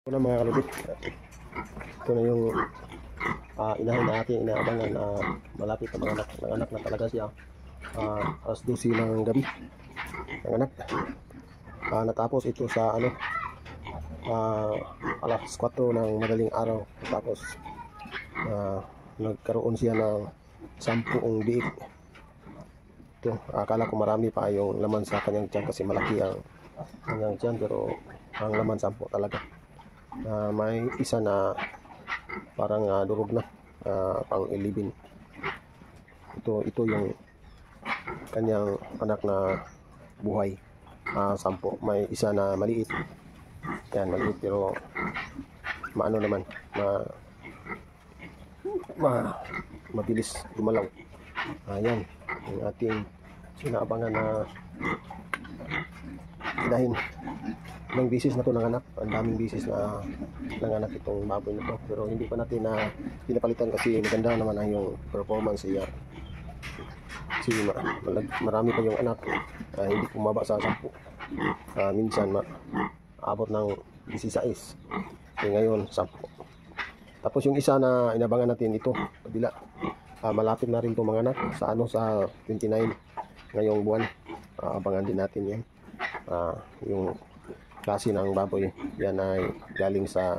Ito na mga kalubit, ito na yung inahin na ating inaabangan. Malapit na mga anak na talaga siya. Alas 12 ng gabi ng anak. Natapos ito sa alas 4 ng madaling araw. Tapos nagkaroon siya ng 10 biik. Ito, akala ko marami pa yung laman sa kanyang tiyan kasi malaki ang kanyang tiyan, pero ang laman 10 talaga. May isa na parang durog na, pang 11. Ito yung kanyang anak na buhay, 10. May isa na maliit, yan maliit pero maano naman, mabilis gumalaw. Yan yung ating inaabangan na inahin. Ilang bisis na ito nanganak, ang daming bisis na nanganak itong baboy na ito, pero hindi pa natin pinapalitan kasi maganda naman ang yung performance niya. Kasi marami pa yung anak, hindi bumaba sa 10. Minsan abot ng 16, ngayon 10. Tapos yung isa na inabangan natin ito kabila, malapit na rin itong mga anak sa sa 29 ngayong buwan. Abangan din natin yan. Yung klase ng baboy yan ay galing sa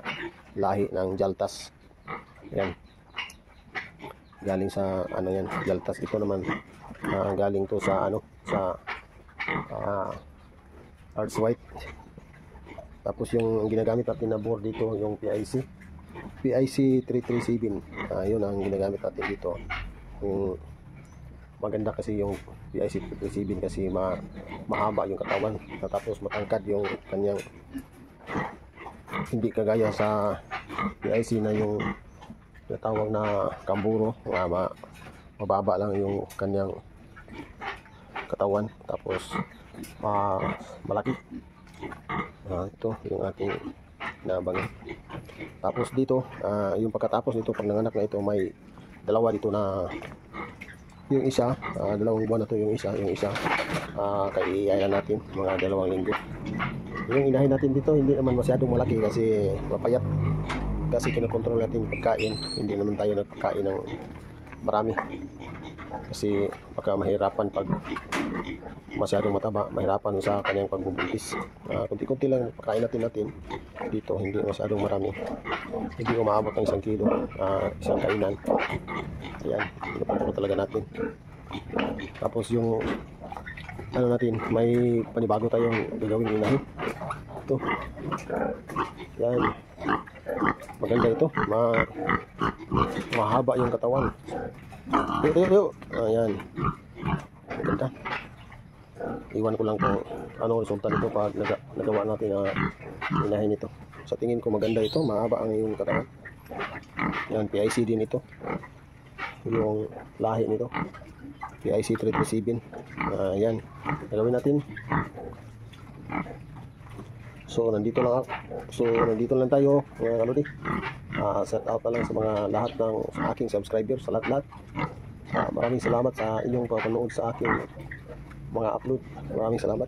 lahi ng Jaltas. Yan, galing sa yan, Jaltas. Ito naman galing to sa sa Arts White. Tapos yung ginagamit natin na board dito yung PIC 337. Yun ang ginagamit natin dito. Yung maganda kasi yung PIC 337 kasi mahaba yung katawan, tapos matangkad yung kanyang, hindi kagaya sa PIC na yung natawag na kamburo, mababa lang yung kanyang katawan, tapos malaki. Ito yung ating naabangan. Tapos dito, yung pagkatapos nito, pag nanganak na ito, may dalawa dito na, yung isa, 2 buwan na to yung isa, kaiiyayan natin mga 2 linggo. Yung inahin natin dito hindi naman masyadong malaki kasi mapayat, kasi kinokontrol natin pagkain, hindi naman tayo nagpakain ng marami kasi baka mahirapan pag masyadong mataba, mahirapan sa kanyang pagbubuntis. Kunti-kunti lang pagkain natin dito, hindi masyadong marami, hindi umaabot ng 1 kilo isang kainan. Ayan, pinapakulo talaga natin. Tapos yung natin, may panibago tayong gagawin inahin. Ito, yan, maganda ito, mahaba yung katawan. Ayan, maganda. Iwan ko lang kung ano resulta nito pag nagawa natin inahin ito. Sa tingin ko maganda ito, mahaba ang yung katawan. Yan, PIC din ito yung lahi nito, PIC 337. Yan, gagawin natin. So nandito lang tayo mga kaludi. Set out na lang sa mga lahat ng aking subscribers, sa lahat. Maraming salamat sa inyong panonood sa aking mga upload. Maraming salamat.